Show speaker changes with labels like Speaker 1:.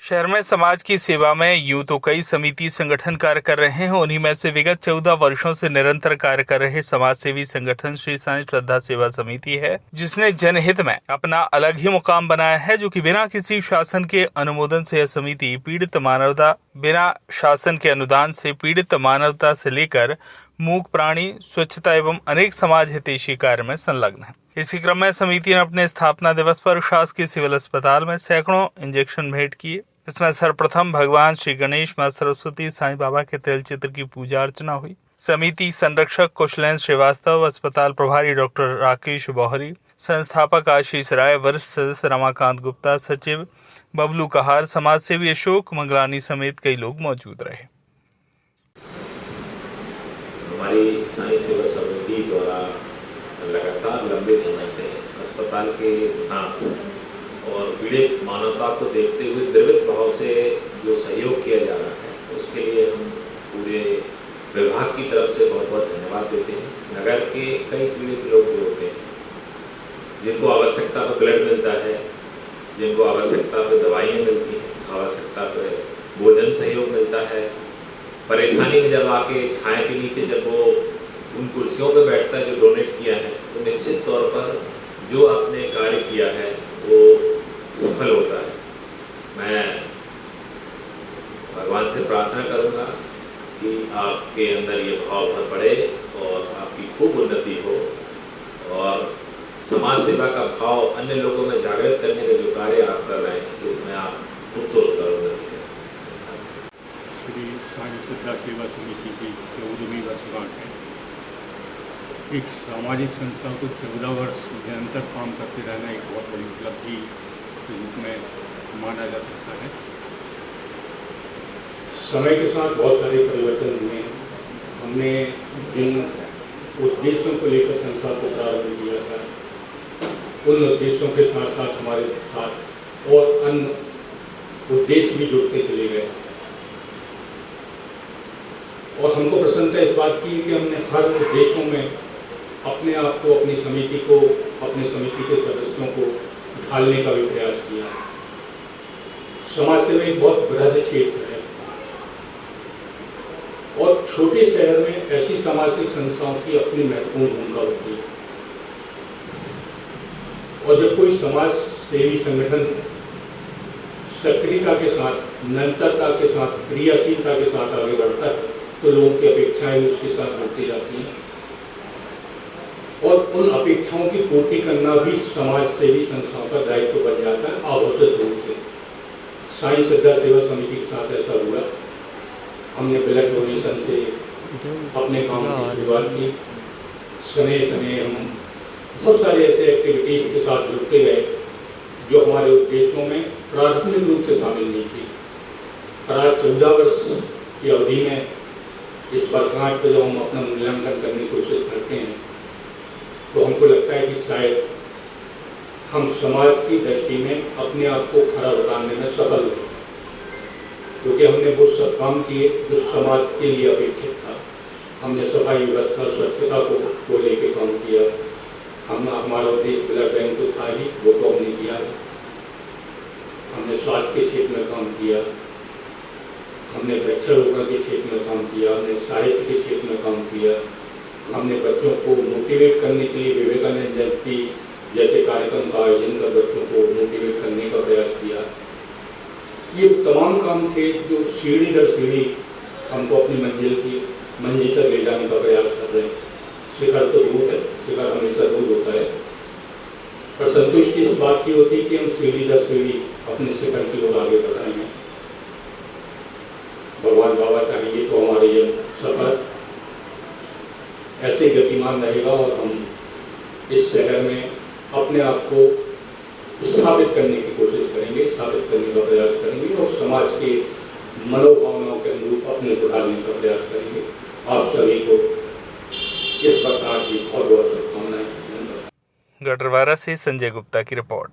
Speaker 1: शहर में समाज की सेवा में यूं तो कई समिति संगठन कार्य कर रहे हैं। उन्हीं में से विगत 14 वर्षों से निरंतर कार्य कर रहे समाज सेवी संगठन श्री साईं श्रद्धा सेवा समिति है, जिसने जनहित में अपना अलग ही मुकाम बनाया है। जो कि बिना किसी शासन के अनुमोदन से यह समिति बिना शासन के अनुदान से पीड़ित मानवता से लेकर मूक प्राणी, स्वच्छता एवं अनेक समाज हितैषी कार्य में संलग्न है। इसी क्रम में समिति ने अपने स्थापना दिवस पर शासकीय सिविल अस्पताल में सैकड़ों इंजेक्शन भेंट किए। इसमें सर्वप्रथम भगवान श्री गणेश, मां सरस्वती, साईं बाबा के तेल चित्र की पूजा अर्चना हुई। समिति संरक्षक कुशलेन्द्र श्रीवास्तव, अस्पताल प्रभारी डॉक्टर राकेश बौहरी, संस्थापक आशीष राय, वरिष्ठ सदस्य रमाकांत गुप्ता, सचिव बबलू कहार, समाज सेवी अशोक मंगलानी समेत कई लोग मौजूद रहे।
Speaker 2: हमारी साईं सेवा समिति द्वारा लगातार लंबे समय से अस्पताल के साथ और पीड़ित मानवता को देखते हुए द्रवित भाव से जो सहयोग किया जा रहा है, उसके लिए हम पूरे विभाग की तरफ से बहुत बहुत धन्यवाद देते हैं। नगर के कई पीड़ित लोग जो होते हैं, जिनको आवश्यकता पर ब्लड मिलता है, जिनको आवश्यकता पर दवाइयाँ मिलती हैं, आवश्यकता पर भोजन सहयोग मिलता है, परेशानी में जब आके छाया के नीचे जब वो उन कुर्सियों पर बैठता है जो डोनेट किया है, तो निश्चित तौर पर जो आपने कार्य किया है वो सफल होता है। मैं भगवान से प्रार्थना करूंगा कि आपके अंदर ये भाव भर पड़े और आपकी खूब उन्नति हो और समाज सेवा का भाव अन्य लोगों में जागृत करने का जो कार्य आप कर रहे हैं, इसमें आप उत्तरोत्तर उन्नति करें।
Speaker 3: श्री साईं श्रद्धा सेवा समिति की 14वीं वर्षगांठ है। एक सामाजिक संस्था को 14 वर्ष निरंतर काम करते रहना एक बहुत बड़ी उपलब्धि के रूप में माना जा सकता है। समय के साथ बहुत सारे परिवर्तन हुए। हमने जिन उद्देश्यों को लेकर संस्था को प्रारंभ किया था, उन उद्देश्यों के साथ साथ हमारे साथ और अन्य उद्देश्य भी जुड़ते चले गए और हमको प्रसन्नता इस बात की कि हमने हर उद्देश्यों में अपने आप को, अपनी समिति को, अपने समिति के सदस्यों को ढालने का भी प्रयास किया। समाज सेवा एक बहुत बृहद क्षेत्र है और छोटे शहर में ऐसी सामाजिक संस्थाओं की अपनी महत्वपूर्ण भूमिका होती है। और जब कोई समाज सेवी संगठन सक्रियता के साथ, निरंतरता के साथ, क्रियाशीलता के साथ आगे बढ़ता है, तो लोगों की अपेक्षाएं उसके साथ बढ़ती जाती हैं और उन अपेक्षाओं की पूर्ति करना भी समाज सेवी संस्थाओं का दायित्व बन जाता है आवश्यक रूप से। साईं श्रद्धा सेवा समिति के साथ ऐसा हुआ। हमने ब्लड डोनेशन से अपने काम की शुरुआत की। समय समय हम बहुत सारे ऐसे एक्टिविटीज़ के साथ जुड़ते गए जो हमारे उद्देश्यों में प्राथमिक रूप से शामिल नहीं थी। पर आज 14 वर्ष की अवधि में इस वर्षगांठ पर जब हम अपना मूल्यांकन करने की कोशिश करते हैं, तो हमको लगता है कि शायद हम समाज की दृष्टि में अपने आप को खड़ा उतारने में सफल हुए, क्योंकि हमने वो सब काम किए जो समाज के लिए अपेक्षित था। हमने सफाई व्यवस्था, स्वच्छता को लेकर काम किया। हमारा उद्देश्य ब्लड बैंक तो था ही, वो तो हमने किया है। हमने स्वास्थ्य के क्षेत्र में काम किया, हमने वृक्षारोपण के क्षेत्र में काम किया, हमने साहित्य के क्षेत्र में काम किया, हमने बच्चों को मोटिवेट करने के लिए विवेकानंद जयंती जैसे कार्यक्रम का आयोजन कर बच्चों को मोटिवेट करने का प्रयास किया। ये तमाम काम थे जो सीढ़ी दर सीढ़ी हमको अपनी मंजिल तक ले जाने का प्रयास कर रहे हैं। शिखर तो दूर है, शिखर हमेशा दूर होता है, पर संतुष्टि इस बात की होती है कि हम सीढ़ी दर सीढ़ी अपने शिखर की ओर आगे बढ़ रहे हैं। भगवान बाबा चाहेंगे तो हमारे ये सफर ऐसे गतिमान रहेगा और हम इस शहर में अपने आप को स्थापित करने की कोशिश करेंगे, स्थापित करने का प्रयास करेंगे और समाज के मनोभावनाओं के अनुरूप अपने को ढालने का प्रयास करेंगे। आप सभी को इस प्रकार की बहुत बहुत शुभकामनाएं।
Speaker 1: गढ़वारा से संजय गुप्ता की रिपोर्ट।